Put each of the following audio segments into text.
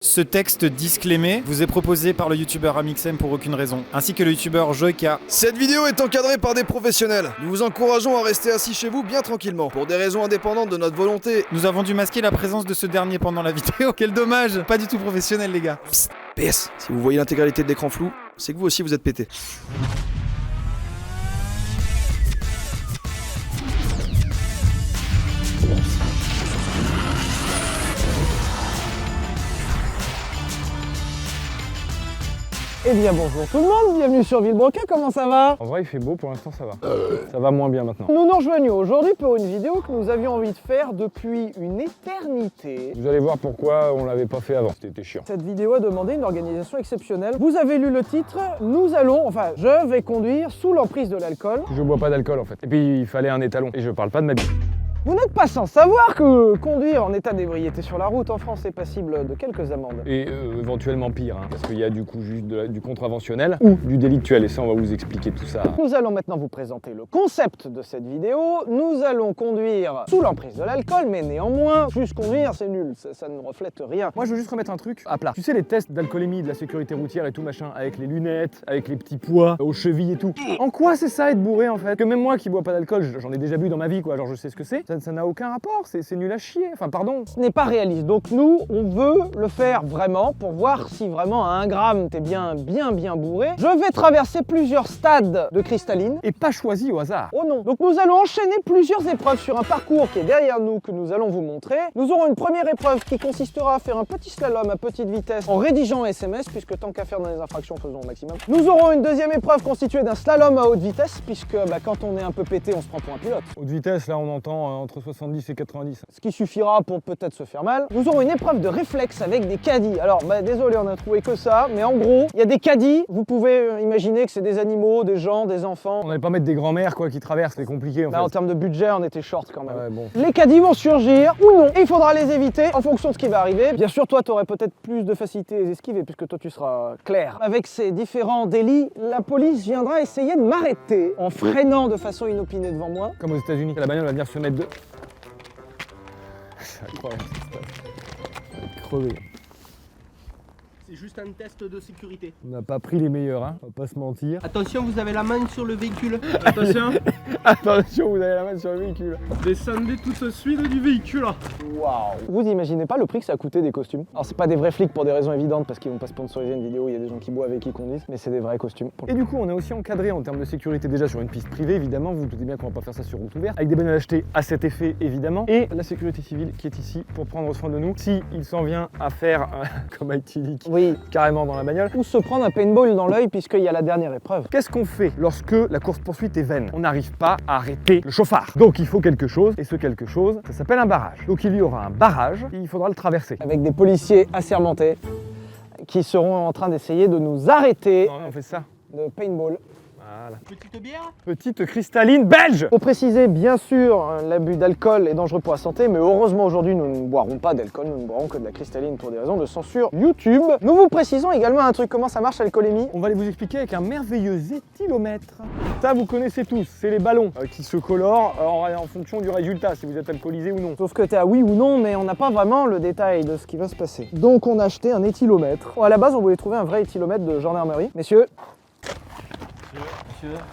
Ce texte disclaimé vous est proposé par le youtubeur Amixem pour aucune raison, ainsi que le youtubeur Joyka. Cette vidéo est encadrée par des professionnels. Nous vous encourageons à rester assis chez vous bien tranquillement. Pour des raisons indépendantes de notre volonté. Nous avons dû masquer la présence de ce dernier pendant la vidéo. Quel dommage. Pas du tout professionnel les gars. Psst, PS. Si vous voyez l'intégralité de l'écran flou, c'est que vous aussi vous êtes pété. Eh bien bonjour tout le monde, bienvenue sur Villebrequin, comment ça va? En vrai il fait beau, pour l'instant ça va. Ça va moins bien maintenant. Nous nous rejoignons aujourd'hui pour une vidéo que nous avions envie de faire depuis une éternité. Vous allez voir pourquoi on l'avait pas fait avant, c'était chiant. Cette vidéo a demandé une organisation exceptionnelle. Vous avez lu le titre, je vais conduire sous l'emprise de l'alcool. Je bois pas d'alcool en fait. Et puis il fallait un étalon. Et je parle pas de ma bite. Vous n'êtes pas sans savoir que conduire en état d'ébriété sur la route en France est passible de quelques amendes. Et éventuellement pire, hein, parce qu'il y a du coup juste du contraventionnel ou du délictuel. Et ça on va vous expliquer tout ça. Nous allons maintenant vous présenter le concept de cette vidéo. Nous allons conduire sous l'emprise de l'alcool, mais néanmoins, juste conduire c'est nul, ça ne reflète rien. Moi je veux juste remettre un truc à plat. Tu sais les tests d'alcoolémie, de la sécurité routière et tout machin, avec les lunettes, avec les petits poids aux chevilles et tout. En quoi c'est ça être bourré en fait? Que même moi qui bois pas d'alcool, j'en ai déjà bu dans ma vie quoi, genre je sais ce que c'est. Ça n'a aucun rapport, c'est nul à chier, enfin pardon. Ce n'est pas réaliste, donc nous, on veut le faire vraiment pour voir si vraiment à 1 gramme t'es bien bourré. Je vais traverser plusieurs stades de cristalline. Et pas choisi au hasard. Oh non. Donc nous allons enchaîner plusieurs épreuves sur un parcours qui est derrière nous, que nous allons vous montrer. Nous aurons une première épreuve qui consistera à faire un petit slalom à petite vitesse en rédigeant SMS, puisque tant qu'à faire dans les infractions, faisons au maximum. Nous aurons une deuxième épreuve constituée d'un slalom à haute vitesse, puisque quand on est un peu pété, on se prend pour un pilote. Haute vitesse, là on entend entre 70 et 90. Ce qui suffira pour peut-être se faire mal. Nous aurons une épreuve de réflexe avec des caddies. Alors, désolé, on a trouvé que ça, mais en gros, il y a des caddies. Vous pouvez imaginer que c'est des animaux, des gens, des enfants. On n'allait pas mettre des grands-mères quoi qui traversent, c'est compliqué en fait. En termes de budget, on était short quand même. Ouais, bon. Les caddies vont surgir ou non, et il faudra les éviter en fonction de ce qui va arriver. Bien sûr, toi, tu aurais peut-être plus de facilité à les esquiver, puisque toi, tu seras clair. Avec ces différents délits, la police viendra essayer de m'arrêter en freinant de façon inopinée devant moi. Comme aux États-Unis, la bagnole va venir se mettre de. C'est incroyable cette stat. Ça va être crevé. C'est juste un test de sécurité. On n'a pas pris les meilleurs, hein, on va pas se mentir. Attention, vous avez la main sur le véhicule. Attention, Attention, vous avez la main sur le véhicule. descendez tout de suite du véhicule. Waouh! Vous imaginez pas le prix que ça a coûté des costumes? Alors c'est pas des vrais flics pour des raisons évidentes parce qu'ils vont pas sponsoriser une vidéo, il y a des gens qui boivent et qui conduisent, mais c'est des vrais costumes. Et du coup, on est aussi encadré en termes de sécurité déjà sur une piste privée, évidemment. Vous vous doutez bien qu'on va pas faire ça sur route ouverte, avec des bagnoles achetées à cet effet, évidemment. Et la sécurité civile qui est ici pour prendre soin de nous. Si il s'en vient à faire comme IT Leak, Oui. carrément dans la bagnole. Ou se prendre un paintball dans l'œil puisqu'il y a la dernière épreuve. Qu'est-ce qu'on fait lorsque la course-poursuite est vaine? On n'arrive pas à arrêter le chauffard. Donc il faut quelque chose, et ce quelque chose, ça s'appelle un barrage. Donc il y aura un barrage, et il faudra le traverser. Avec des policiers assermentés qui seront en train d'essayer de nous arrêter Non, on fait ça. de paintball. Voilà. Petite bière? Petite cristalline belge. Pour préciser, bien sûr, l'abus d'alcool est dangereux pour la santé, mais heureusement aujourd'hui nous ne boirons pas d'alcool, nous ne boirons que de la cristalline pour des raisons de censure YouTube. Nous vous précisons également un truc, comment ça marche l'alcoolémie. On va vous expliquer avec un merveilleux éthylomètre. Ça, vous connaissez tous, c'est les ballons qui se colorent en fonction du résultat, si vous êtes alcoolisé ou non. Sauf que t'es à oui ou non, mais on n'a pas vraiment le détail de ce qui va se passer. Donc on a acheté un éthylomètre. Bon, à la base, on voulait trouver un vrai éthylomètre de gendarmerie. Messieurs,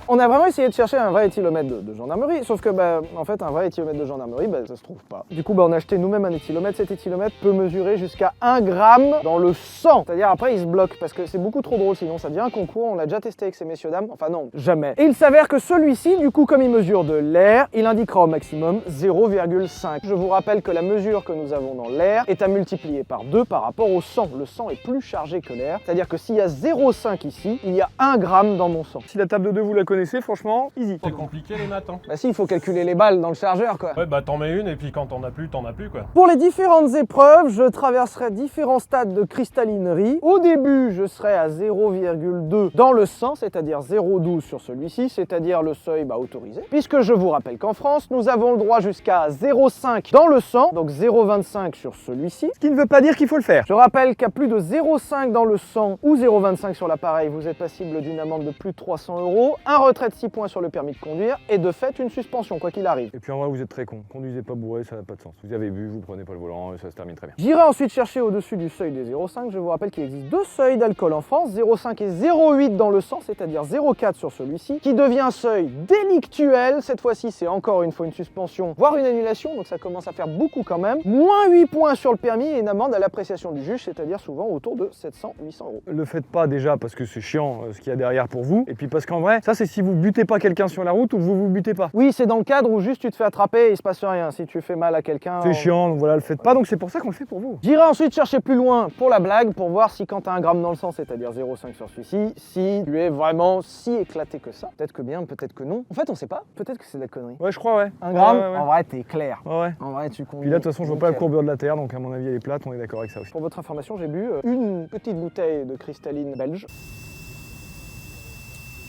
on a vraiment essayé de chercher un vrai éthylomètre de gendarmerie, sauf que en fait un vrai éthylomètre de gendarmerie, ça se trouve pas. Du coup on a acheté nous-mêmes un éthylomètre. Cet éthylomètre peut mesurer jusqu'à 1 gramme dans le sang. C'est-à-dire après il se bloque parce que c'est beaucoup trop drôle, sinon ça devient un concours. On l'a déjà testé avec ces messieurs dames, enfin non, jamais. Et il s'avère que celui-ci, du coup comme il mesure de l'air, il indiquera au maximum 0,5. Je vous rappelle que la mesure que nous avons dans l'air est à multiplier par 2 par rapport au sang. Le sang est plus chargé que l'air, c'est-à-dire que s'il y a 0,5 ici, il y a 1 gramme dans mon sang. Si la table de 2 vous la connaissez, franchement, easy. C'est compliqué les maths, hein. Bah si, il faut calculer les balles dans le chargeur quoi. Ouais, bah t'en mets une et puis quand t'en as plus, quoi. Pour les différentes épreuves, je traverserai différents stades de cristallinerie. Au début, je serai à 0,2 dans le sang, c'est-à-dire 0,12 sur celui-ci, c'est-à-dire le seuil autorisé. Puisque je vous rappelle qu'en France, nous avons le droit jusqu'à 0,5 dans le sang, donc 0,25 sur celui-ci. Ce qui ne veut pas dire qu'il faut le faire. Je rappelle qu'à plus de 0,5 dans le sang ou 0,25 sur l'appareil, vous êtes passible d'une amende de plus de 300 €. €, un retrait de 6 points sur le permis de conduire et de fait une suspension, quoi qu'il arrive. Et puis en vrai, vous êtes très con. Conduisez pas bourré, ça n'a pas de sens. Vous avez bu, vous prenez pas le volant et ça se termine très bien. J'irai ensuite chercher au-dessus du seuil des 0,5. Je vous rappelle qu'il existe 2 seuils d'alcool en France, 0,5 et 0,8 dans le sang, c'est-à-dire 0,4 sur celui-ci, qui devient un seuil délictuel. Cette fois-ci, c'est encore une fois une suspension, voire une annulation, donc ça commence à faire beaucoup quand même. Moins 8 points sur le permis et une amende à l'appréciation du juge, c'est-à-dire souvent autour de 700-800 €. Le faites pas déjà parce que c'est chiant ce qu'il y a derrière pour vous. Et puis parce qu'en vrai, ça c'est si vous butez pas quelqu'un sur la route ou vous butez pas. Oui, c'est dans le cadre où juste tu te fais attraper et il se passe rien. Si tu fais mal à quelqu'un... C'est chiant, donc voilà, le faites pas. Donc c'est pour ça qu'on le fait pour vous. J'irai ensuite chercher plus loin pour la blague, pour voir si quand tu as 1 gramme dans le sang, c'est-à-dire 0,5 sur celui-ci, si tu es vraiment si éclaté que ça. Peut-être que bien, peut-être que non. En fait, on sait pas. Peut-être que c'est de la connerie. Ouais, je crois, ouais. 1 gramme, Ouais. en vrai, t'es clair. Ouais. En vrai, tu conduis. Puis là, de toute façon, je vois pas la nickel. courbure de la Terre, donc à mon avis, elle est plate, on est d'accord avec ça aussi. Pour votre information, j'ai bu une petite bouteille de cristalline belge.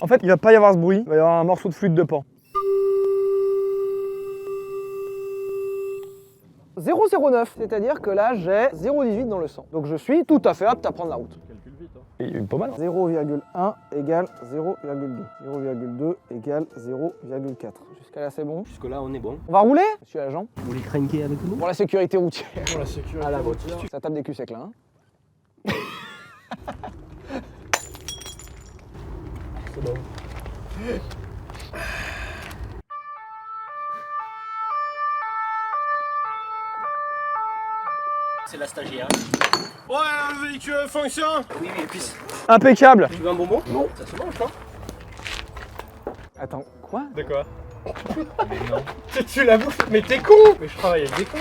En fait, il va pas y avoir ce bruit, il va y avoir un morceau de flûte de pan. 0,09, c'est-à-dire que là, j'ai 0,18 dans le sang. Donc je suis tout à fait apte à prendre la route. Calcule vite, hein. Et il est pas mal. 0,1 égale 0,2. 0,2 égale 0,4. Jusqu'à là, c'est bon. Jusque-là, on est bon. On va rouler, monsieur l'agent, Vous voulez craquer avec nous? pour la sécurité routière. Pour la sécurité. À la voiture. Ça tape des culs secs là, hein. C'est bon. C'est la stagiaire. Ouais, le véhicule fonctionne. Oui, et puis Impeccable. tu veux un bonbon? Non. Ça se mange, hein? Attends, quoi? De quoi? Mais non. Tu la bouffes? Mais t'es con! Mais je travaille avec des cons.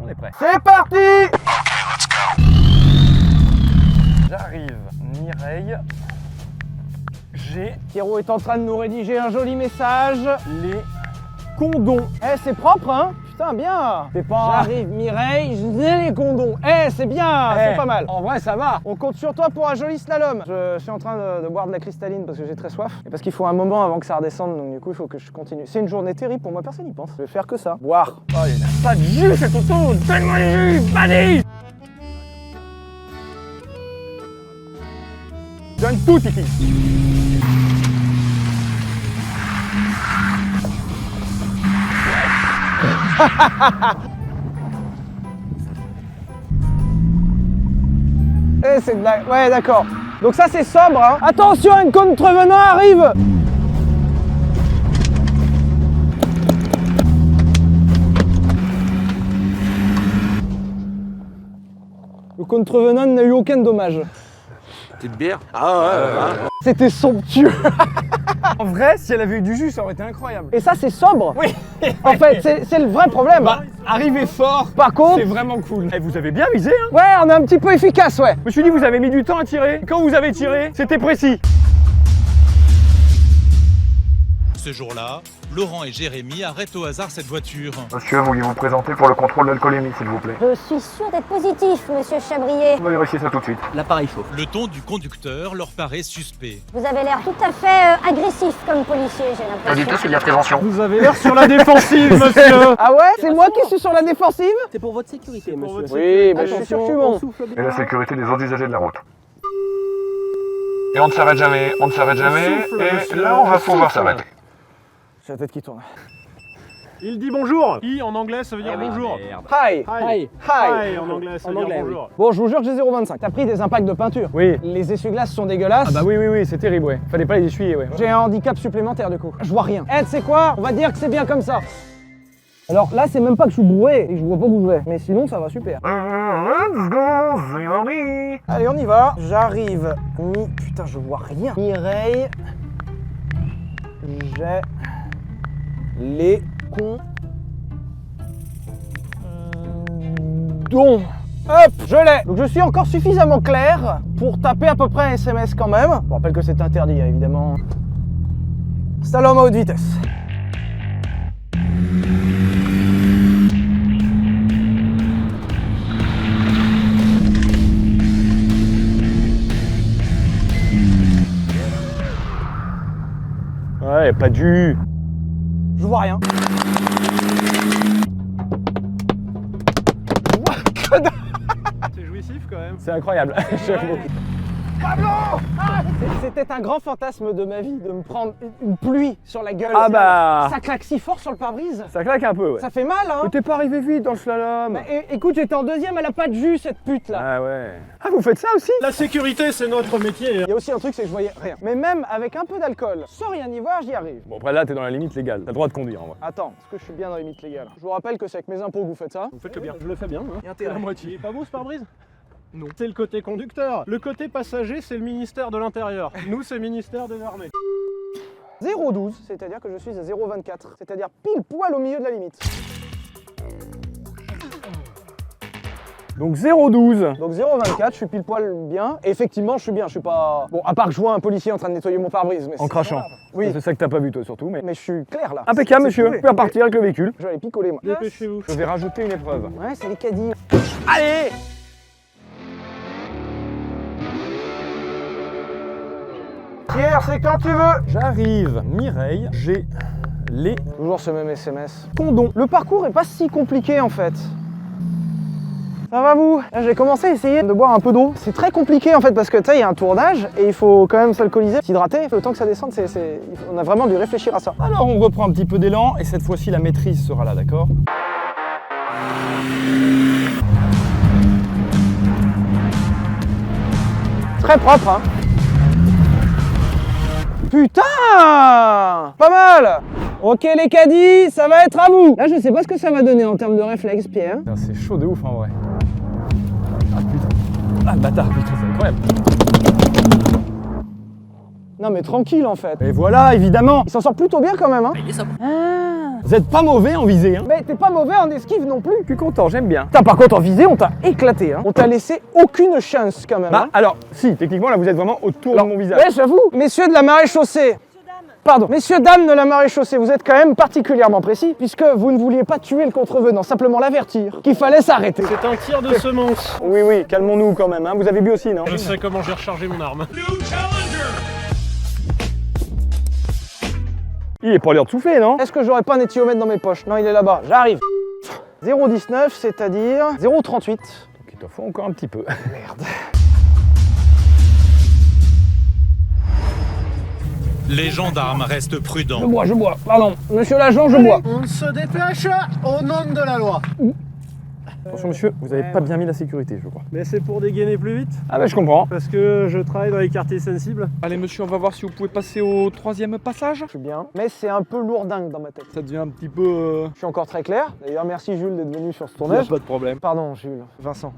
On est prêt. C'est parti! J'arrive, Mireille. J'ai Pierrot est en train de nous rédiger un joli message. les condons. Eh, c'est propre, hein? Putain, bien! C'est pas... J'arrive, Mireille, j'ai les condons. Eh, c'est bien, c'est Eh, pas mal. En vrai, ça va. On compte sur toi pour un joli slalom. Je suis en train de boire de la cristalline parce que j'ai très soif. Et parce qu'il faut un moment avant que ça redescende, donc du coup, il faut que je continue. C'est une journée terrible pour moi, personne n'y pense. Je vais faire que ça. Boire. Oh, il a pas de jus, c'est tonton. Donne-moi du jus, vas-y. Donne tout, Titi. Eh, c'est de la... Ouais, d'accord. Donc ça, c'est sobre, hein. Attention, un contrevenant arrive! Le contrevenant n'a eu aucun dommage. Petite bière? Ah ouais, C'était somptueux. En vrai, si elle avait eu du jus, ça aurait été incroyable. Et ça, c'est sobre. Oui. En fait, c'est le vrai problème. Bah, arriver fort, Par contre, c'est vraiment cool. Et vous avez bien visé, hein. ouais, on est un petit peu efficace, ouais. Je me suis dit, vous avez mis du temps à tirer. Quand vous avez tiré, c'était précis. Ce jour-là, Laurent et Jérémy arrêtent au hasard cette voiture. Monsieur, vouliez vous présenter pour le contrôle d'alcoolémie, s'il vous plaît? Je suis sûre d'être positif, monsieur Chabrier. On va vérifier ça tout de suite. l'appareil chauffe. Le ton du conducteur leur paraît suspect. Vous avez l'air tout à fait agressif comme policier, j'ai Pas du l'impression. tout, c'est de la prévention. Vous avez l'air sur la défensive, monsieur. Ah ouais? C'est moi qui suis sur la défensive? C'est pour votre sécurité, pour monsieur. votre Oui, mais je suis sûr que je suis on bon. souffle Et bien. la sécurité des autres usagers de la route. Et on ne s'arrête jamais, on ne s'arrête jamais. souffle, Et monsieur, là, on va on pouvoir souffle. s'arrêter. J'ai la tête qui tourne. Il dit bonjour. Qui en anglais ça veut dire bonjour. Merde. Hi! Hi. Hi! Hi en anglais ça En veut dire anglais, oui. bonjour. Bon, je vous jure que j'ai 0,25. T'as pris des impacts de peinture. Oui. Les essuie-glaces sont dégueulasses. Ah bah oui, c'est terrible, ouais. Fallait pas les essuyer, ouais. J'ai un handicap supplémentaire du coup. Je vois rien. Eh, tu sais quoi? On va dire que c'est bien comme ça. Alors là, c'est même pas que je suis bourré et que je vois pas où je vais. Mais sinon, ça va super. Let's go, Zéori. Allez, on y va. J'arrive. Putain, je vois rien. Mireille. J'ai les condons. Hop, je l'ai. Donc je suis encore suffisamment clair pour taper à peu près un SMS quand même. Je vous rappelle que c'est interdit, hein, évidemment. Slalom à haute vitesse. Ouais, pas du... Je vois rien. C'est jouissif quand même. C'est incroyable. J'avoue. C'était un grand fantasme de ma vie de me prendre une pluie sur la gueule. Ah bah... Ça claque si fort sur le pare-brise. Ça claque un peu, ouais. Ça fait mal, hein. Mais t'es pas arrivé vite dans le slalom. Bah, écoute, j'étais en deuxième, elle a pas de jus, cette pute là. Ah ouais. Ah, vous faites ça aussi? La sécurité, c'est notre métier. Il y a aussi un truc, c'est que je voyais rien. Mais même avec un peu d'alcool, sans rien y voir, j'y arrive. Bon, après là, t'es dans la limite légale. T'as le droit de conduire en vrai. Attends, est-ce que je suis bien dans les limites légales? Je vous rappelle que c'est avec mes impôts que vous faites ça. Vous faites le bien. Je le fais bien. Hein. Et intérêt. La moitié. Il est pas beau ce pare-brise? Non. C'est le côté conducteur. Le côté passager, c'est le ministère de l'Intérieur. Nous, c'est le ministère des Armées. 0,12, c'est-à-dire que je suis à 0,24, c'est-à-dire pile poil au milieu de la limite. Donc 0,12. Donc 0,24, je suis pile poil bien. Et effectivement, je suis bien, je suis pas... Bon, à part que je vois un policier en train de nettoyer mon pare-brise, mais En crachant. Oui. C'est ça que t'as pas vu toi surtout, mais... Mais je suis clair là. Impeccable, monsieur. Vous trouvé. pouvez repartir avec le véhicule. Je vais aller picoler, moi. Dépêchez-vous. Je vais rajouter une épreuve. Ouais, c'est les caddies. Allez! Pierre, c'est quand tu veux. J'arrive. Mireille, j'ai les Toujours ce même SMS. condons. Le parcours est pas si compliqué en fait. Ça va vous? Là, j'ai commencé à essayer de boire un peu d'eau. C'est très compliqué en fait parce que tu sais, il y a un tournage et il faut quand même s'alcooliser, s'hydrater. Le temps que ça descende, on a vraiment dû réfléchir à ça. Alors on reprend un petit peu d'élan et cette fois-ci la maîtrise sera là, d'accord? Très propre, hein. Putain! Pas mal! Ok les caddies, ça va être à vous! Là, je sais pas ce que ça va donner en termes de réflexe, Pierre. Putain, c'est chaud de ouf en vrai. Ah putain. Ah bâtard, putain, c'est incroyable. Non mais tranquille en fait. Et voilà, évidemment. Il s'en sort plutôt bien quand même, hein. Vous êtes pas mauvais en visée, hein? Mais t'es pas mauvais en esquive non plus. Je suis content, j'aime bien. Putain, par contre en visée, on t'a éclaté, hein. On t'a laissé aucune chance quand même. Bah hein. alors, si, techniquement là vous êtes vraiment autour de mon visage. Ouais, j'avoue. Messieurs de la maréchaussée. Pardon, messieurs, dames de la maréchaussée, vous êtes quand même particulièrement précis, puisque vous ne vouliez pas tuer le contrevenant, simplement l'avertir qu'il fallait s'arrêter. C'est un tir de semence. Oui, oui, calmons-nous quand même, hein. Vous avez bu aussi, non? Je sais comment j'ai rechargé mon arme. Il est pas l'heure de souffler, non? Est-ce que j'aurais pas un éthyomètre dans mes poches? Non, il est là-bas, j'arrive. 0,19, c'est-à-dire 0,38. Donc il t'en faut encore un petit peu. Merde. Les gendarmes restent prudents. Je bois, pardon. Monsieur l'agent, je bois. On se dépêche au nom de la loi. Attention monsieur, vous avez pas bien mis la sécurité, je crois. Mais c'est pour dégainer plus vite. Ah bah je comprends. Parce que je travaille dans les quartiers sensibles. Allez monsieur, on va voir si vous pouvez passer au 3e passage. Je suis bien, mais c'est un peu lourdingue dans ma tête. Ça devient un petit peu... Je suis encore très clair. D'ailleurs, merci Jules d'être venu sur ce Y a tournage. pas de problème. Pardon Jules, Vincent.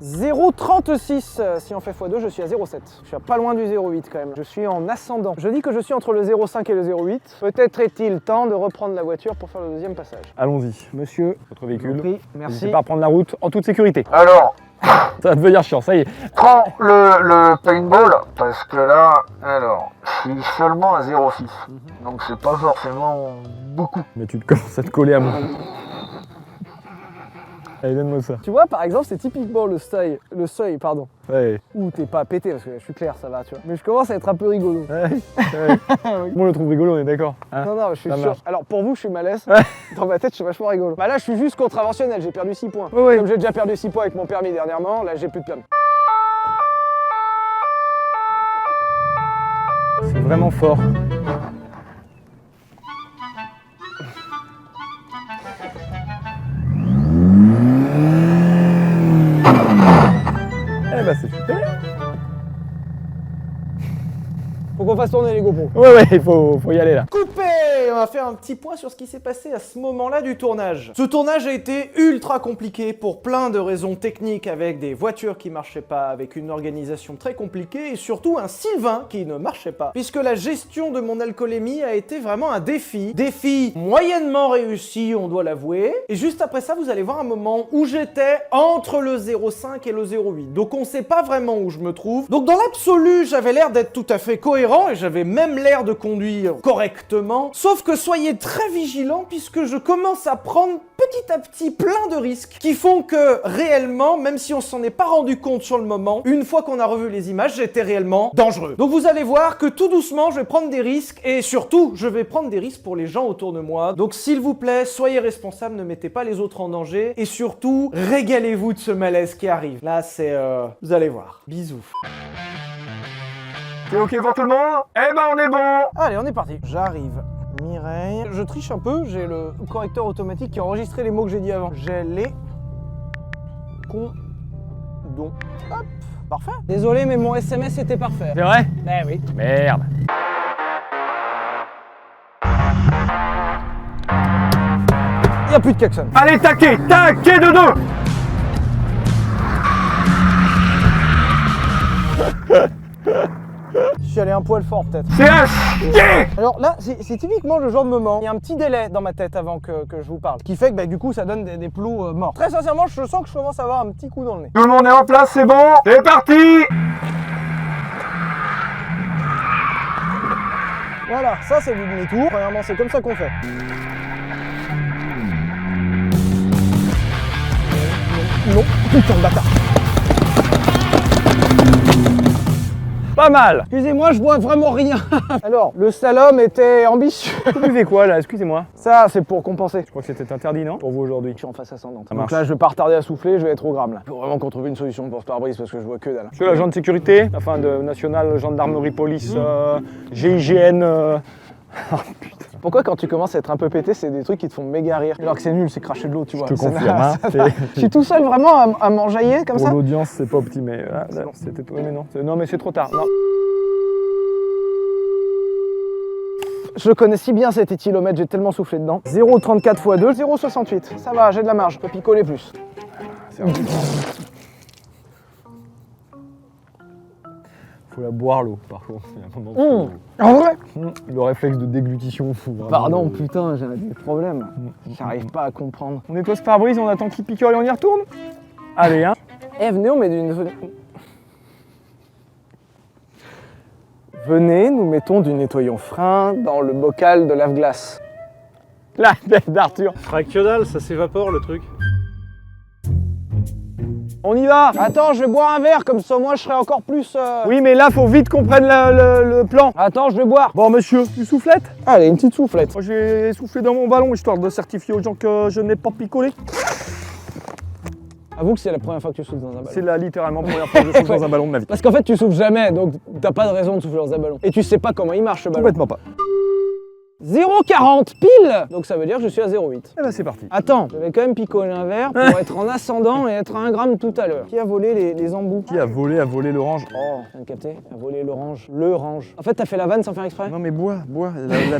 0,36, si on fait x2, je suis à 0,7. Je suis à pas loin du 0,8 quand même. Je suis en ascendant. Je dis que je suis entre le 0,5 et le 0,8. Peut-être est-il temps de reprendre la voiture pour faire le deuxième passage. Allons-y. Monsieur, Votre véhicule. oui, merci. N'hésitez pas à prendre la route en toute sécurité. Alors, Ça va devenir chiant, ça y est. prends le paintball, parce que là, alors, je suis seulement à 0,6. Donc c'est pas forcément beaucoup. Mais tu commences à te coller à moi. Allez, donne-moi ça. Tu vois, par exemple, c'est typiquement le seuil, pardon, Ouais. où t'es pas pété, parce que je suis clair, ça va, tu vois. Mais je commence à être un peu rigolo. Ouais. Moi, je le trouve rigolo, on est d'accord. Hein? Non, je suis Ça sûr. marche. Alors, pour vous, je suis malaise. Ouais. Dans ma tête, je suis vachement rigolo. Bah là, je suis juste contraventionnel, j'ai perdu 6 points. Ouais. Comme j'ai déjà perdu 6 points avec mon permis dernièrement, là, j'ai plus de permis. C'est vraiment fort. Eh bah c'est super. Faut qu'on fasse tourner les GoPros. Ouais, il faut y aller là. Coupé! On va faire un petit point sur ce qui s'est passé à ce moment-là du tournage. Ce tournage a été ultra compliqué pour plein de raisons techniques, avec des voitures qui marchaient pas, avec une organisation très compliquée et surtout un Sylvain qui ne marchait pas. Puisque la gestion de mon alcoolémie a été vraiment un défi. Défi moyennement réussi, on doit l'avouer. Et juste après ça, vous allez voir un moment où j'étais entre le 0,5 et le 0,8. Donc on sait pas vraiment où je me trouve. Donc dans l'absolu, j'avais l'air d'être tout à fait cohérent et j'avais même l'air de conduire correctement. Sauf que soyez très vigilants puisque je commence à prendre petit à petit plein de risques qui font que réellement, même si on s'en est pas rendu compte sur le moment, une fois qu'on a revu les images, j'étais réellement dangereux. Donc vous allez voir que tout doucement, je vais prendre des risques et surtout, je vais prendre des risques pour les gens autour de moi. Donc s'il vous plaît, soyez responsables, ne mettez pas les autres en danger et surtout, régalez-vous de ce malaise qui arrive. Là, c'est... vous allez voir. Bisous. C'est ok pour tout le monde? Eh ben on est bon. Allez, on est parti. J'arrive. Mireille. Je triche un peu, j'ai le correcteur automatique qui a enregistré les mots que j'ai dit avant. J'ai les... Condom. Hop, parfait. Désolé, mais mon SMS était parfait. C'est vrai? Eh oui. Merde. Il n'y a plus de klaxon. Allez, taquet de dos. Je suis allé un poil fort peut-être. C'est un chier. Alors là, c'est typiquement le genre de moment. Il y a un petit délai dans ma tête avant que je vous parle. Qui fait que du coup, ça donne des plots morts. Très sincèrement, je sens que je commence à avoir un petit coup dans le nez. Tout le monde est en place, c'est bon. C'est parti. Voilà, ça c'est du demi-tour. Premièrement, c'est comme ça qu'on fait. Non, putain de bâtard. Pas mal. Excusez-moi, je vois vraiment rien. Alors, le slalom était ambitieux. Vous buvez quoi là? Excusez-moi. Ça, c'est pour compenser. Je crois que c'était interdit, non? Pour vous aujourd'hui. Je suis en face ascendante. Ça Donc marche. là, je vais pas retarder à souffler, je vais être au gramme là. Faut vraiment qu'on trouve une solution pour ce pare-brise parce que je vois que dalle. Monsieur l'agent de sécurité, enfin de National Gendarmerie Police, GIGN. Oh putain. Pourquoi quand tu commences à être un peu pété, c'est des trucs qui te font méga rire? Alors que c'est nul, c'est cracher de l'eau, tu vois. Je te Ça confirme, n'a- hein, ça n'a- Je suis tout seul vraiment à m'enjailler comme Pour ça. l'audience, c'est pas optimé. Ah, non, c'était mais non. Non, mais c'est trop tard. Non. Je connais si bien cet éthylomètre, j'ai tellement soufflé dedans. 0,34 x 2, 0,68. Ça va, j'ai de la marge, je peux picoler plus. Faut la boire l'eau, par contre. Il y a un moment où En vrai? le réflexe de déglutition. Faut vraiment Pardon, putain, j'ai des problèmes. J'arrive pas à comprendre. On nettoie ce pare-brise, on attend qu'il picole et on y retourne. Allez, hein. Eh, venez, on met d'une... Venez, nous mettons du nettoyant frein dans le bocal de lave-glace. La tête d'Arthur. Que dalle, ça s'évapore le truc. On y va. Attends, je vais boire un verre, comme ça moi je serai encore plus... Oui, mais là, faut vite qu'on prenne le plan. Attends, je vais boire. Bon, monsieur, tu soufflettes? Allez, une petite soufflette. Moi, je vais souffler dans mon ballon, histoire de certifier aux gens que je n'ai pas picolé. Avoue que c'est la première fois que tu souffles dans un ballon. C'est la littéralement première fois que je souffle dans un ballon de ma vie. Parce qu'en fait, tu souffles jamais, donc t'as pas de raison de souffler dans un ballon. Et tu sais pas comment il marche ce ballon. Complètement pas. 0,40 pile. Donc ça veut dire que je suis à 0,8. Eh ben, c'est parti. Attends, je vais quand même picoler un verre pour être en ascendant et être à 1 gramme tout à l'heure. Qui a volé les embouts? Qui a volé l'orange? Oh, tu viens de capter? A volé l'orange. Le range. En fait, t'as fait la vanne sans faire exprès? Non, mais bois,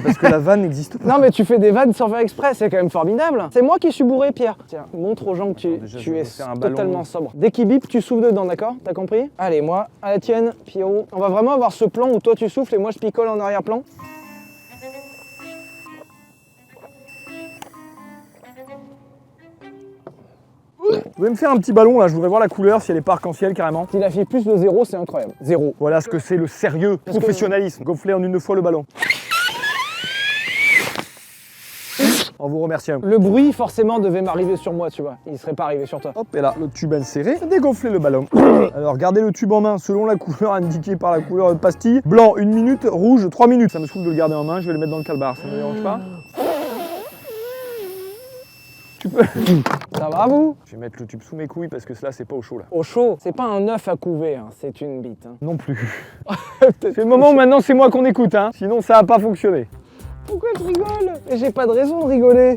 parce que la vanne n'existe pas. Non mais tu fais des vannes sans faire exprès, c'est quand même formidable. C'est moi qui suis bourré, Pierre. Tiens, montre aux gens que tu Déjà, je vais es faire un ballon. totalement sobre. Dès qu'il bip, tu souffles dedans, d'accord? T'as compris? Allez, moi, à la tienne, Pierrot. On va vraiment avoir ce plan où toi tu souffles et moi je picole en arrière-plan. Vous pouvez me faire un petit ballon là, je voudrais voir la couleur, si elle est pas arc-en-ciel carrément. S'il affiche plus de 0, c'est incroyable. 0. Voilà ce que c'est le sérieux, Parce que- professionnalisme. Gonfler en une fois le ballon. On vous remercie. Le bruit, forcément, devait m'arriver sur moi, tu vois. Il serait pas arrivé sur toi. Hop, et là, le tube inséré, dégonfler le ballon. Alors, gardez le tube en main selon la couleur indiquée par la couleur de pastille. Blanc, 1 minute, rouge, 3 minutes. Ça me saoule de le garder en main, je vais le mettre dans le calbar, ça ne me dérange pas. Tu peux. Ça va, vous? Je vais mettre le tube sous mes couilles parce que cela, c'est pas au chaud là. Au chaud, c'est pas un œuf à couver, hein, c'est une bite. Hein. Non plus. C'est le moment où maintenant c'est moi qu'on écoute, hein. Sinon ça va pas fonctionner. Pourquoi je rigole? Et j'ai pas de raison de rigoler.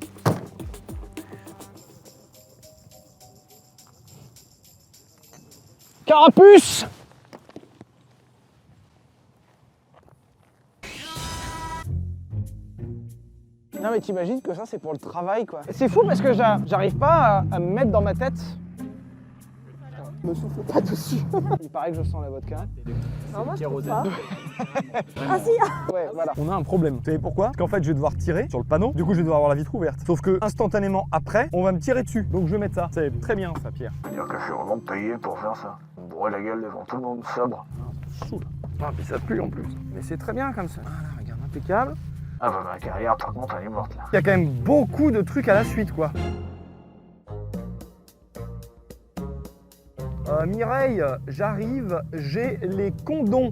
Carapuce! Non mais t'imagines que ça c'est pour le travail quoi. C'est fou parce que j'arrive pas à me mettre dans ma tête. Me souffle pas dessus. Il paraît que je sens la vodka. Non, moi, je trouve pas. Ah si. Ouais, voilà. On a un problème. Vous savez pourquoi? Parce qu'en fait je vais devoir tirer sur le panneau, du coup je vais devoir avoir la vitre ouverte. Sauf que instantanément après, on va me tirer dessus. Donc je vais mettre ça. C'est très bien ça, Pierre. C'est-à-dire que je suis vraiment payé pour faire ça. Me bourrer la gueule devant tout le monde sobre. saoule. Ah, puis ça pue en plus. Mais c'est très bien comme ça. Voilà, regarde, impeccable. Ah bah ma carrière par contre elle est morte là. Il y a quand même beaucoup de trucs à la suite, quoi. Mireille, j'arrive, j'ai les condons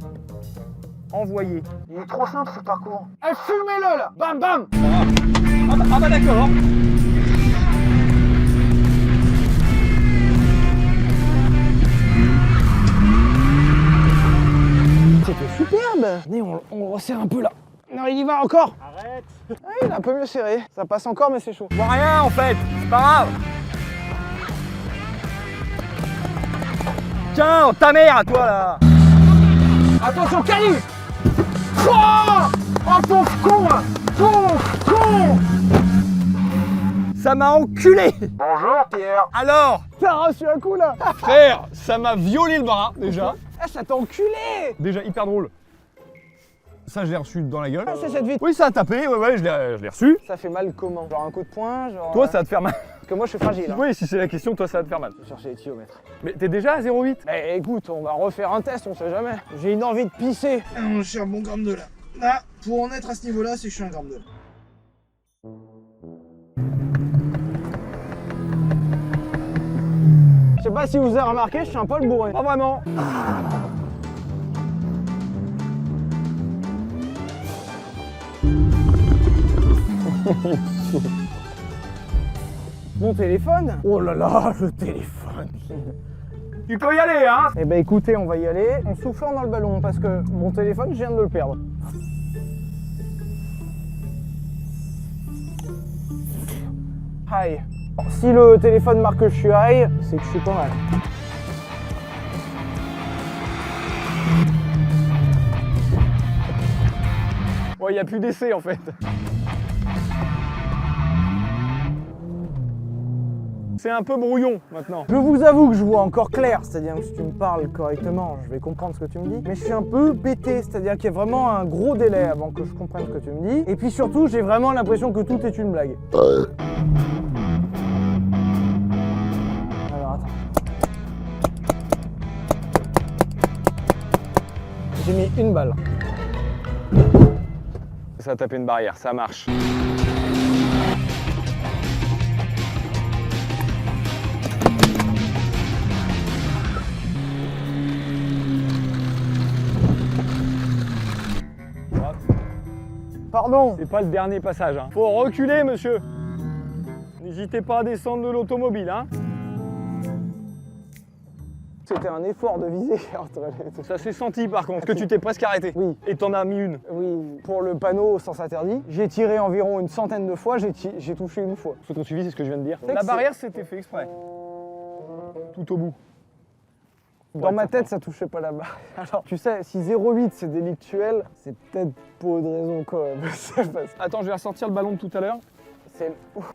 envoyés. Il est trop simple ce parcours. Eh, fumez-le là. Bam bam. Ah bah d'accord. C'était superbe. Allez, on resserre un peu là. Non, il y va encore. Arrête. Ah, il est un peu mieux serré. Ça passe encore, mais c'est chaud. Je vois rien en fait, c'est pas grave. Tiens, ta mère à toi là. Attention, Cali. Oh, pauvre con. Pauvre con. Ça m'a enculé. Bonjour Pierre. Alors, T'as reçu un coup là. frère, ça m'a violé le bras déjà. Ah, ça t'a enculé. Déjà hyper drôle. Ça, je l'ai reçu dans la gueule. Ah, c'est cette vie. Oui, ça a tapé, ouais, je l'ai reçu. Ça fait mal comment? Genre un coup de poing, genre... Toi, ça va te faire mal. Parce que moi, je suis fragile. Hein. Oui, si c'est la question, toi, ça va te faire mal. Je vais chercher les kilomètres. Mais t'es déjà à 0,8. Eh, écoute, on va refaire un test, on sait jamais. J'ai une envie de pisser. Je suis un bon gramme de là. Là, pour en être à ce niveau-là, c'est que je suis un gramme de là. Je sais pas si vous avez remarqué, je suis un peu le bourré. Pas vraiment. Mon téléphone? Oh là là, le téléphone. Tu peux y aller, hein. Eh ben écoutez, on va y aller en soufflant dans le ballon parce que mon téléphone, je viens de le perdre. High. Si le téléphone marque que je suis high, c'est que je suis pas mal. Ouais, il n'y a plus d'essai en fait. C'est un peu brouillon maintenant. Je vous avoue que je vois encore clair, c'est-à-dire que si tu me parles correctement, je vais comprendre ce que tu me dis. Mais je suis un peu pété, c'est-à-dire qu'il y a vraiment un gros délai avant que je comprenne ce que tu me dis. Et puis surtout, j'ai vraiment l'impression que tout est une blague. Alors attends. J'ai mis une balle. Ça a tapé une barrière, ça marche. Pardon. C'est pas le dernier passage, hein. Faut reculer, monsieur. N'hésitez pas à descendre de l'automobile, hein. C'était un effort de viser entre les... Ça s'est senti par contre, que tu t'es presque arrêté. Oui. Et t'en as mis une. Oui, pour le panneau sens interdit, j'ai tiré environ une centaine de fois, j'ai touché une fois. Ce qu'on suivi, c'est ce que je viens de dire. C'est La que barrière, c'était fait exprès. Tout au bout. Dans ma tête, ça touchait pas la barre. Alors, tu sais, si 0,8 c'est délictuel, c'est peut-être pour une raison quand même. Attends, je vais ressortir le ballon de tout à l'heure.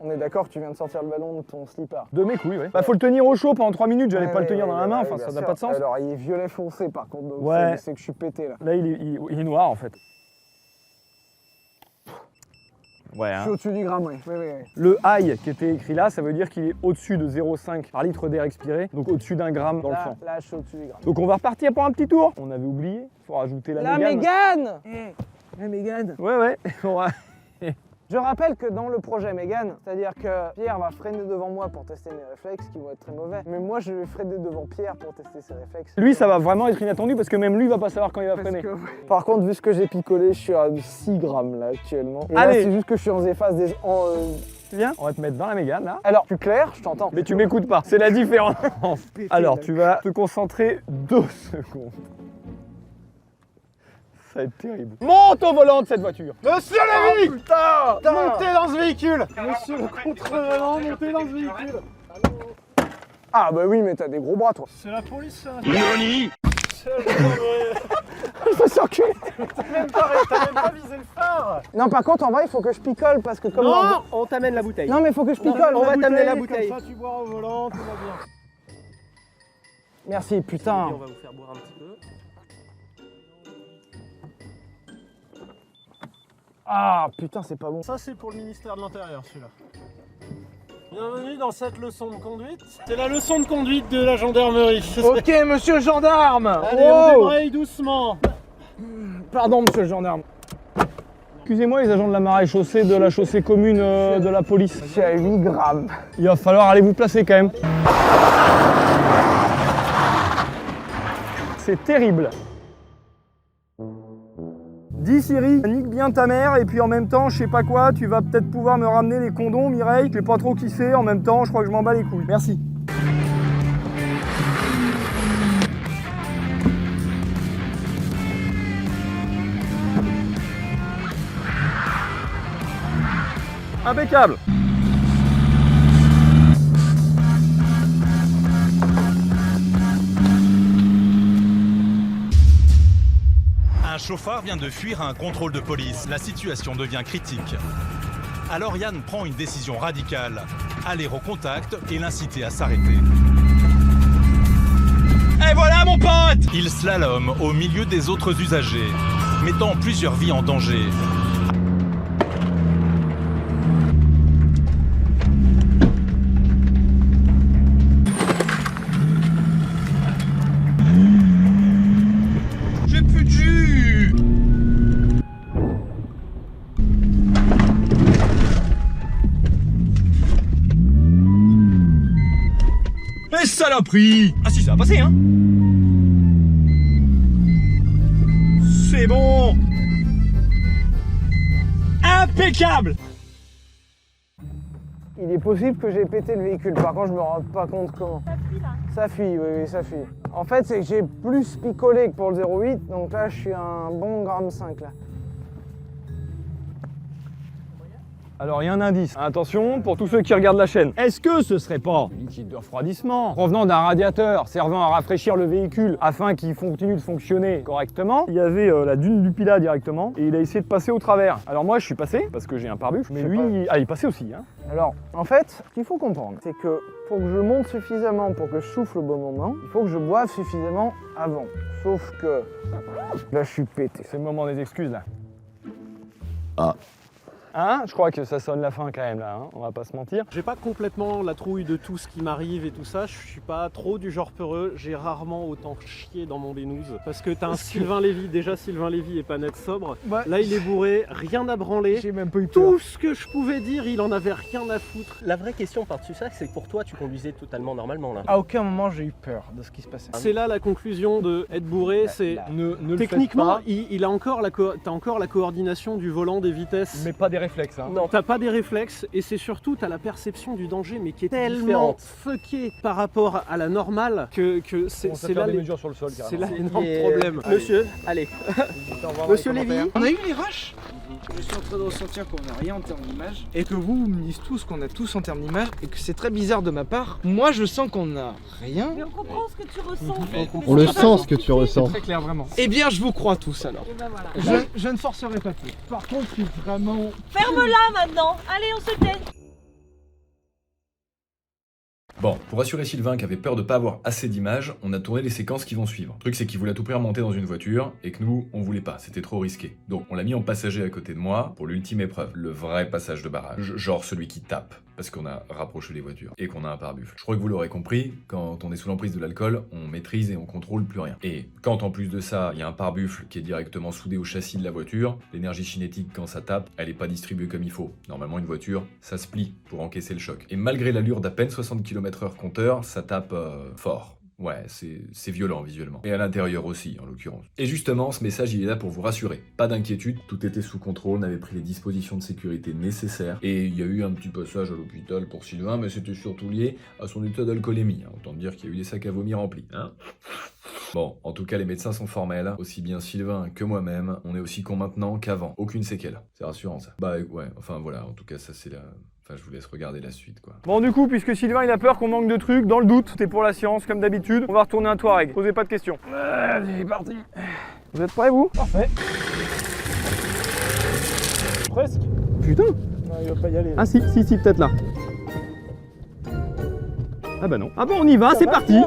On est d'accord que tu viens de sortir le ballon de ton slipper. De mes couilles, ouais. Bah, faut le tenir au chaud pendant 3 minutes, j'allais pas le tenir dans la main, ouais, enfin, bien ça n'a sûr. pas de sens. Alors, il est violet foncé par contre, donc Ouais. c'est que je suis pété là. Là, il est noir en fait. Ouais, Je hein. suis au-dessus du gramme, oui. Oui. Le high qui était écrit là, ça veut dire qu'il est au-dessus de 0,5 par litre d'air expiré, donc au-dessus d'un gramme dans le sang. Là, je suis au-dessus du gramme. Donc on va repartir pour un petit tour. On avait oublié, faut rajouter la Mégane. Mégane La Mégane. Ouais. On va- Je rappelle que dans le projet Mégane, c'est-à-dire que Pierre va freiner devant moi pour tester mes réflexes qui vont être très mauvais, mais moi je vais freiner devant Pierre pour tester ses réflexes. Lui, ça va vraiment être inattendu parce que même lui va pas savoir quand il va freiner. Par contre, vu ce que j'ai picolé, je suis à 6 grammes là actuellement. Et Allez. là, c'est juste que je suis en phase des... Viens, on va te mettre dans la Mégane là. Alors, plus clair, je t'entends. Mais tu m'écoutes pas, c'est la différence. Alors, tu vas te concentrer 2 secondes. Ça va être terrible. Monte au volant de cette voiture. Monsieur Lévy, Putain montez dans ce véhicule. Monsieur le contre-volant, montez dans ce véhicule. Ah bah oui, mais t'as des gros bras toi. C'est la police, ça. Nani C'est la gendarmerie. Je me suis enculé. T'as même pas visé le phare. Non, par contre, en vrai, il faut que je picole parce que comme... Non, on t'amène la bouteille. Non, mais il faut que je picole. on va t'amener la bouteille. Comme ça, tu bois au volant, tout va bien. Merci, putain. Et on va vous faire boire un petit peu. Ah, putain, c'est pas bon. Ça, c'est pour le ministère de l'Intérieur, celui-là. Bienvenue dans cette leçon de conduite. C'est la leçon de conduite de la gendarmerie. Ok, monsieur le gendarme. Allez, on débraye doucement. Pardon, monsieur le gendarme. Excusez-moi, les agents de la maréchaussée, de la chaussée commune de la police. C'est à 8 grammes. Il va falloir aller vous placer quand même. C'est terrible. Dis Siri, nique bien ta mère et puis en même temps, je sais pas quoi, tu vas peut-être pouvoir me ramener les condoms, Mireille. Je sais pas trop qui c'est, en même temps, je crois que je m'en bats les couilles. Merci. Impeccable. Un chauffard vient de fuir un contrôle de police. La situation devient critique. Alors Yann prend une décision radicale. Aller au contact et l'inciter à s'arrêter. Et voilà mon pote! Il slalome au milieu des autres usagers, mettant plusieurs vies en danger. J'ai plus de jus! Et saloperie! Ah si, ça va passer, hein? C'est bon! Impeccable! Il est possible que j'ai pété le véhicule, par contre je me rends pas compte comment. Ça fuit là. Ça fuit, oui, ça fuit. En fait, c'est que j'ai plus picolé que pour le 0,8, donc là je suis à un bon gramme 5 là. Alors il y a un indice. Attention pour tous ceux qui regardent la chaîne. Est-ce que ce serait pas du liquide de refroidissement provenant d'un radiateur servant à rafraîchir le véhicule afin qu'il continue de fonctionner correctement? Il y avait la dune du Pilat directement et il a essayé de passer au travers. Alors moi je suis passé parce que j'ai un pare-buffle, mais lui, il passait aussi. Hein. Alors, en fait, ce qu'il faut comprendre, c'est que pour que je monte suffisamment pour que je souffle au bon moment, il faut que je boive suffisamment avant. Sauf que là je suis pété. C'est le moment des excuses là. Ah. Hein? Je crois que ça sonne la fin quand même là, hein, on va pas se mentir. J'ai pas complètement la trouille de tout ce qui m'arrive et tout ça, je suis pas trop du genre peureux, j'ai rarement autant chié dans mon bénouze. Parce que t'as un Sylvain Lévy, déjà Sylvain Lévy est pas net sobre, Ouais. là il est bourré, rien à branler. J'ai même pas eu peur. Tout ce que je pouvais dire, il en avait rien à foutre. La vraie question par-dessus ça, c'est que pour toi, tu conduisais totalement normalement là. À aucun moment j'ai eu peur de ce qui se passait. C'est là la conclusion de être bourré, c'est Ne le techniquement, faites pas, il a encore t'as encore la coordination du volant, des vitesses. mais pas des réflexes. Hein. Non, t'as pas des réflexes et c'est surtout t'as la perception du danger mais qui est tellement Différente. fuckée par rapport à la normale que c'est là des les... mesures sur le sol C'est carrément. là l'énorme problème. Monsieur, allez. Monsieur Lévy, On a eu les rushs. Je suis en train de ressentir qu'on n'a rien en termes d'image et que vous me dites tous qu'on a tous en termes d'image et que c'est très bizarre de ma part. Moi je sens qu'on n'a rien. Mais on comprend ce que tu ressens. On le sent ce que tu ressens. Très clair vraiment. Eh bien je vous crois tous alors. Et ben voilà. Je ne forcerai pas plus. Par contre je suis vraiment... Ferme-la maintenant. Allez, on se tait. Bon, pour rassurer Sylvain qui avait peur de pas avoir assez d'images, on a tourné les séquences qui vont suivre. Le truc c'est qu'il voulait à tout prix remonter dans une voiture et que nous, on voulait pas, c'était trop risqué. Donc on l'a mis en passager à côté de moi pour l'ultime épreuve, le vrai passage de barrage, genre celui qui tape, parce qu'on a rapproché les voitures et qu'on a un pare-buffle. Je crois que vous l'aurez compris, quand on est sous l'emprise de l'alcool, on maîtrise et on contrôle plus rien. Et quand en plus de ça, il y a un pare-buffle qui est directement soudé au châssis de la voiture, l'énergie cinétique quand ça tape, elle est pas distribuée comme il faut. Normalement une voiture, ça se plie pour encaisser le choc. Et malgré l'allure d'à peine 60 km/h compteur, ça tape fort. Ouais, c'est violent visuellement. Et à l'intérieur aussi, en l'occurrence. Et justement, ce message, il est là pour vous rassurer. Pas d'inquiétude, tout était sous contrôle, on avait pris les dispositions de sécurité nécessaires. Et il y a eu un petit passage à l'hôpital pour Sylvain, mais c'était surtout lié à son état d'alcoolémie. Hein. Autant dire qu'il y a eu des sacs à vomi remplis. Hein. Bon, en tout cas, les médecins sont formels. Aussi bien Sylvain que moi-même, on est aussi cons maintenant qu'avant. Aucune séquelle. C'est rassurant, ça. Bah ouais, enfin voilà, en tout cas, ça c'est la... Enfin, je vous laisse regarder la suite, quoi. Bon, du coup, puisque Sylvain il a peur qu'on manque de trucs, dans le doute, c'est pour la science, comme d'habitude, on va retourner un Touareg. Posez pas de questions. Allez, parti. Vous êtes prêts, vous? Parfait. Presque. Putain. Non, il va pas y aller. Ah si, peut-être là. Ah bah non. Ah bon, on y va, c'est parti.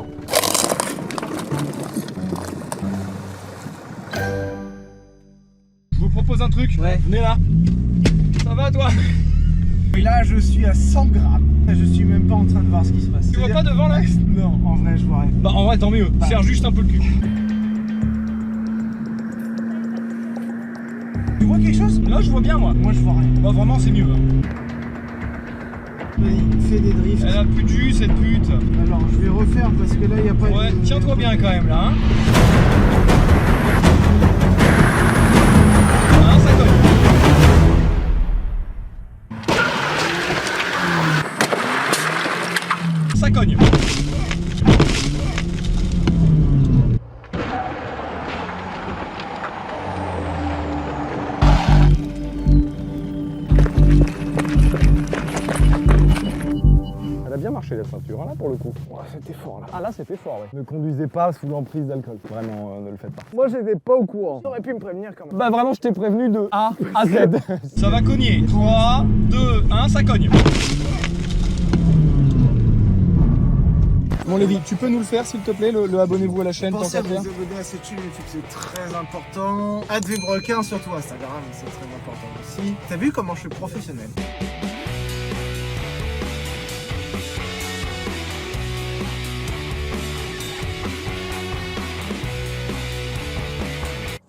Je vous propose un truc. Ouais. Venez là. Ça va toi? Et là je suis à 100 grammes. je suis même pas en train de voir ce qui se passe. Tu vois pas devant là? Non, en vrai, je vois rien. Bah en vrai, tant mieux. Serre juste un peu le cul. Tu vois quelque chose? Là, je vois bien moi. Moi, je vois rien. Bah vraiment, c'est mieux. Vas-y, fais des drifts. Elle a plus de jus, cette pute. Alors, je vais refaire parce que là, il n'y a pas Ouais, de... tiens-toi bien quand même là, hein. Hein, ça cogne. Ça cogne. Elle a bien marché la ceinture, hein, là pour le coup. Ouais, c'était fort là. Ah là c'était fort, ouais. Ne conduisez pas sous l'emprise d'alcool. Vraiment, ne le faites pas. Moi, j'étais pas au courant. T'aurais pu me prévenir quand même. Bah vraiment, je t'ai prévenu de A à Z. Ça va cogner. 3, 2, 1, ça cogne. Bon Lévi, tu peux nous le faire s'il te plaît, le abonnez-vous à la chaîne, tant Pensez qu'à à vous faire. abonner à cette chaîne YouTube, c'est très important. Advib Requin, surtout Instagram, c'est très important aussi. T'as vu comment je suis professionnel?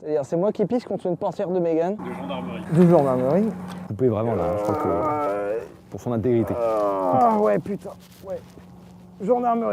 C'est-à-dire, c'est moi qui pisse contre une portière de Mégane. De gendarmerie. De gendarmerie. Coupez vraiment là, je crois que pour son intégrité. Ah ouais, putain. Ouais. Gendarmerie.